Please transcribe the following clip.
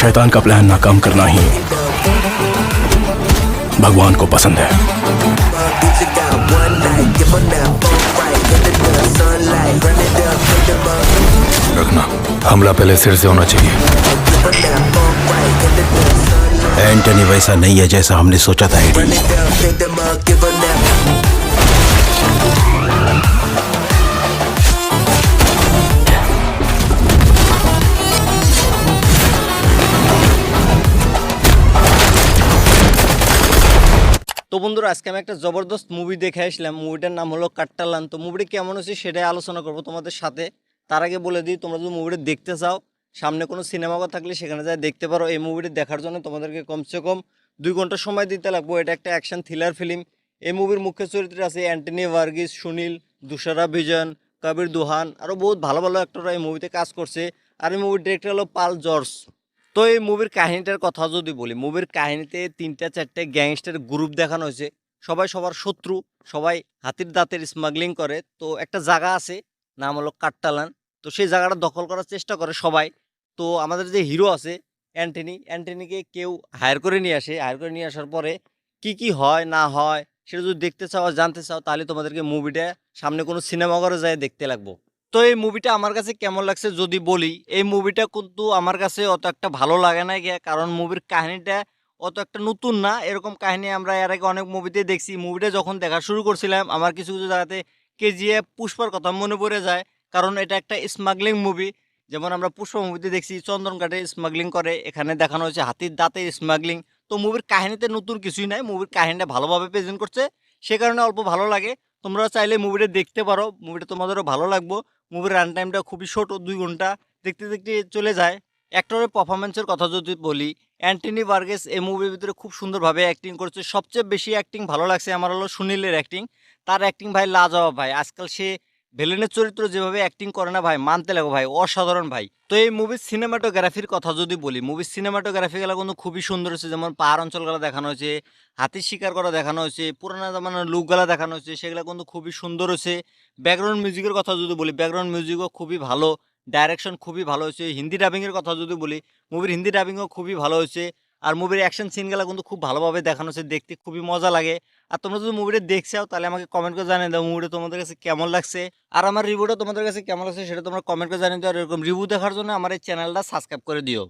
शैतान का प्लान नाकाम करना ही भगवान को पसंद है। रखना, हमला पहले सिर से होना चाहिए। एंटनी वैसा नहीं है जैसा हमने सोचा था एडी। তো বন্ধুরা আজকে আমি একটা জবরদস্ত মুভি দেখে আসলাম। মুভিটার নাম হলো কাট্টালান। তো মুভিটা কেমন হচ্ছে সেটাই আলোচনা করব তোমাদের সাথে। তার আগে বলে দিই, তোমরা যদি মুভিটা দেখতে চাও, সামনে কোনো সিনেমা ঘর থাকলে সেখানে যাই দেখতে পারো। এই মুভিটা দেখার জন্য তোমাদেরকে কমসে কম 2 ঘন্টা সময় দিতে লাগবে। এটা একটা অ্যাকশন থ্রিলার ফিল্ম। এই মুভির মুখ্য চরিত্রে আছে অ্যান্টনি ভার্গিস, সুনীল, দুশারা বিজন, কবির দুহান, আরও বহুত ভালো ভালো অ্যাক্টররা এই মুভিতে কাজ করছে। আর এই মুভির ডিরেক্টর হলো পাল জর্জ। তো এই মুভির কাহিনীটার কথা যদি বলি, মুভির কাহিনীতে 3-4টে গ্যাংস্টার গ্রুপ দেখানো হয়েছে। সবাই সবার শত্রু, সবাই হাতির দাঁতের স্মাগলিং করে। তো একটা জায়গা আছে, নাম হলো কাট্টালান। তো সেই জায়গাটা দখল করার চেষ্টা করে সবাই। তো আমাদের যে হিরো আছে অ্যান্টনিকে কেউ হায়ার করে নিয়ে আসে। হায়ার করে নিয়ে আসার পরে কি হয় না হয় সেটা যদি দেখতে চাও আর জানতে চাও, তাহলে তোমাদেরকে মুভিটা সামনে কোনো সিনেমা ঘরে যায় দেখতে লাগবো। তো এই মুভিটা আমার কাছে কেমন লাগছে যদি বলি, এই মুভিটা কিন্তু আমার কাছে অত একটা ভালো লাগে না গিয়া, কারণ মুভির কাহিনীটা অত একটা নতুন না। এরকম কাহিনী আমরা এর আগে অনেক মুভিতে দেখছি। মুভিটা যখন দেখা শুরু করছিলাম, আমার কিছু কিছু জায়গাতে কেজিএফ, পুষ্পার কথা মনে পড়ে যায়, কারণ এটা একটা স্মাগলিং মুভি। যেমন আমরা পুষ্পা মুভিতে দেখছি চন্দন কাঠে স্মাগলিং করে, এখানে দেখানো হয়েছে হাতির দাঁতের স্মাগলিং। তো মুভির কাহিনীতে নতুন কিছুই নাই, মুভির কাহিনীটা ভালোভাবে প্রেজেন্ট করছে, সে কারণে অল্প ভালো লাগে। তোমরা চাইলে মুভিটা দেখতে পারো, মুভিটা তোমাদেরও ভালো লাগবো। মুভির রান টাইমটা খুবই ছোট, 2 ঘন্টা, দেখতে দেখতে চলে যায়। অ্যাক্টরের পারফরমেন্সের কথা যদি বলি, অ্যান্টনি ভার্গিস এই মুভির ভিতরে খুব সুন্দরভাবে অ্যাক্টিং করছে। সবচেয়ে বেশি অ্যাক্টিং ভালো লাগছে আমার হলো সুনীলের অ্যাক্টিং। তার অ্যাক্টিং ভাই লাজবাব ভাই। আজকাল সে ভিলেনের চরিত্র যেভাবে অ্যাক্টিং করে না ভাই, মানতে লাগো ভাই, অসাধারণ ভাই। তো এই মুভির সিনেমাটোগ্রাফির কথা যদি বলি, মুভির সিনেমাটোগ্রাফিগুলো কিন্তু খুবই সুন্দর হয়েছে। যেমন পাহাড় অঞ্চলগুলো দেখানো হয়েছে, হাতির শিকার করা দেখানো হয়েছে, পুরানো জামানার লুকগুলো দেখানো হয়েছে, সেগুলো কিন্তু খুবই সুন্দর হয়েছে। ব্যাকগ্রাউন্ড মিউজিকের কথা যদি বলি, ব্যাকগ্রাউন্ড মিউজিকও খুবই ভালো, ডাইরেকশন খুবই ভালো হয়েছে। হিন্দি ডাবিংয়ের কথা যদি বলি, মুভির হিন্দি ডাবিংও খুবই ভালো হয়েছে। আর মুভির অ্যাকশন সিনগুলো কিন্তু খুব ভালোভাবে দেখানো হয়েছে, দেখতে খুবই মজা লাগে। আর তোমরা যদি মুভিটা দেখছাও, তাহলে আমাকে কমেন্ট করে জানিয়ে দাও মুভিটা তোমাদের কাছে কেমন লাগছে। আর আমার রিভিউটা তোমাদের কাছে কেমন লাগছে সেটা তোমরা কমেন্ট করে জানিয়ে দাও। আর এরকম রিভিউ দেখার জন্য আমার এই চ্যানেলটা সাবস্ক্রাইব করে দিও।